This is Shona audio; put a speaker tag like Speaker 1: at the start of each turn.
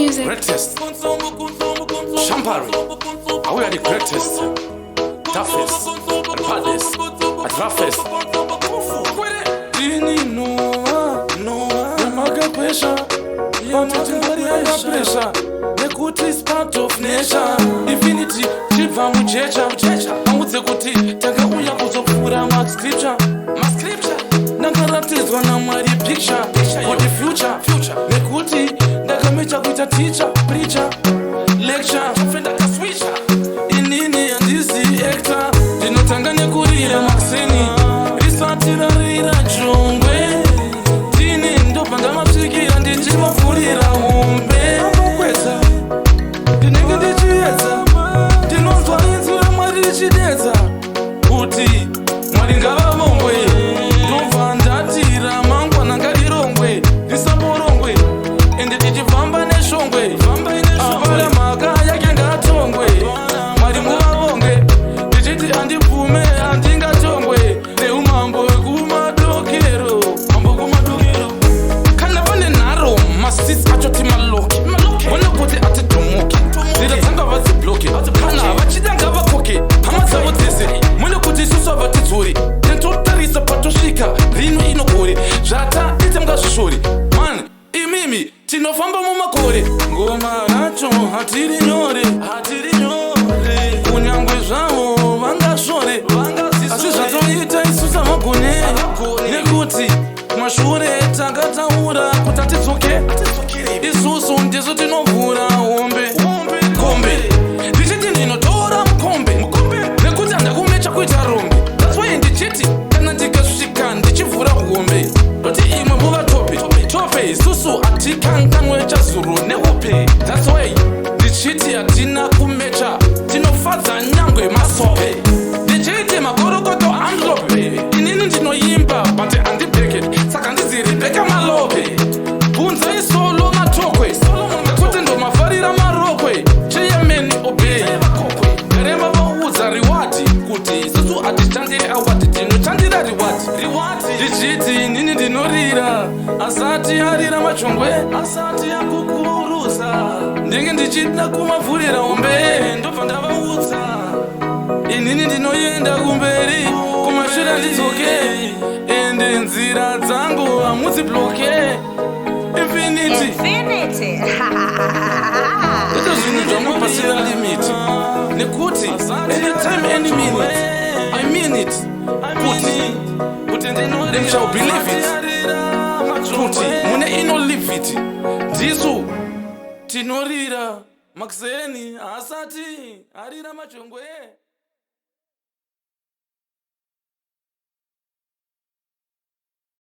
Speaker 1: music.
Speaker 2: Greatest. Shampari. We are the greatest. Toughest. And baddest. And roughest. Dini Noah. Yamaga pressure. Yamaga pressure. Nekuti is part of nature. Infinity. Chiva muchecha. Amutse kuti. Taka uya kuzopura ma scripture. Nakaratizwa na mwari picture. For the future. Nekuti. Ndakamecha kuita teacher. Preacher. Lecture. Inini andisi actor. Dinotanga nekurira makseni. Risatira rira jongwe. Dini ndopanga mapsikira ndinjimafurira hombe. Amokweza. Dinenge ndichiedza. Dinonzwa inzwi ramwari richidedza. Kuti mwari ngavavongwe. Ndobva ndatira mangwana ngarirongwe. Risamborongwe. Ende tichifamba neshongwe. Apara mhaka yake ngatongwe. Mwari muvavonge. Ndichiti andibvume handingatongwe. Neumambo wekumadokero. Kana pane nharo masisi achoti maloki. Vona kuti atidhomoki. Nzira dzanga vadzibloke. Kana vachida ngavakoke. Hama dzavo dzese. Mwene kuti isusu havatidzori. Tentotarisa patosvika. Rino inogore. Zvataita mungazvishori. Man, imimi tinofamba mumakore. Ngoma racho hatiri nyore. Kunyangwe zvavo vangashore. Asi zvatoita isusu havagone. Nekuti mashure takataura kuti atidzoke. Isusu ndizo tinovhura hombe. Ndichiti ndinotora mukombe. Nekuti handakumecha kuita rombe. That's why ndichiti kana ndikasvika ndichivhura hombe. Kuti imwe muva tope isusu atikanganwe chazuru neupe. That's why ndichiti hatina kumecha. Tinofadza nyangwe masope. Ndichiti magorokoto anlope. Inini ndinoimba but handibheke. Saka ndizi Rebecca Malope. Bunza isolo matokwe. Nekuti ndomafarira marokwe. Chairman obey. Garema vaudza riwati. Kuti isusu hatichandire awati. Tinochandira riwati. Ndichiti nini ndinorira. Asati harira machongwe. Asati akukurusa. Ndenge ndichida kumavhurira hombe. Ndobva ndavaudza. Inini ndinoenda kumberi. Kumashure ndidzoke. Ende nzira dzangu hamudzibloke. Infinity. Ito zvinhu zvamapasira limit. Nekuti anytime, any minute, I mean it. Kuti they shall believe it. Kuti mune inolive it. Ndisu tinorira makseni asati harira machongwe.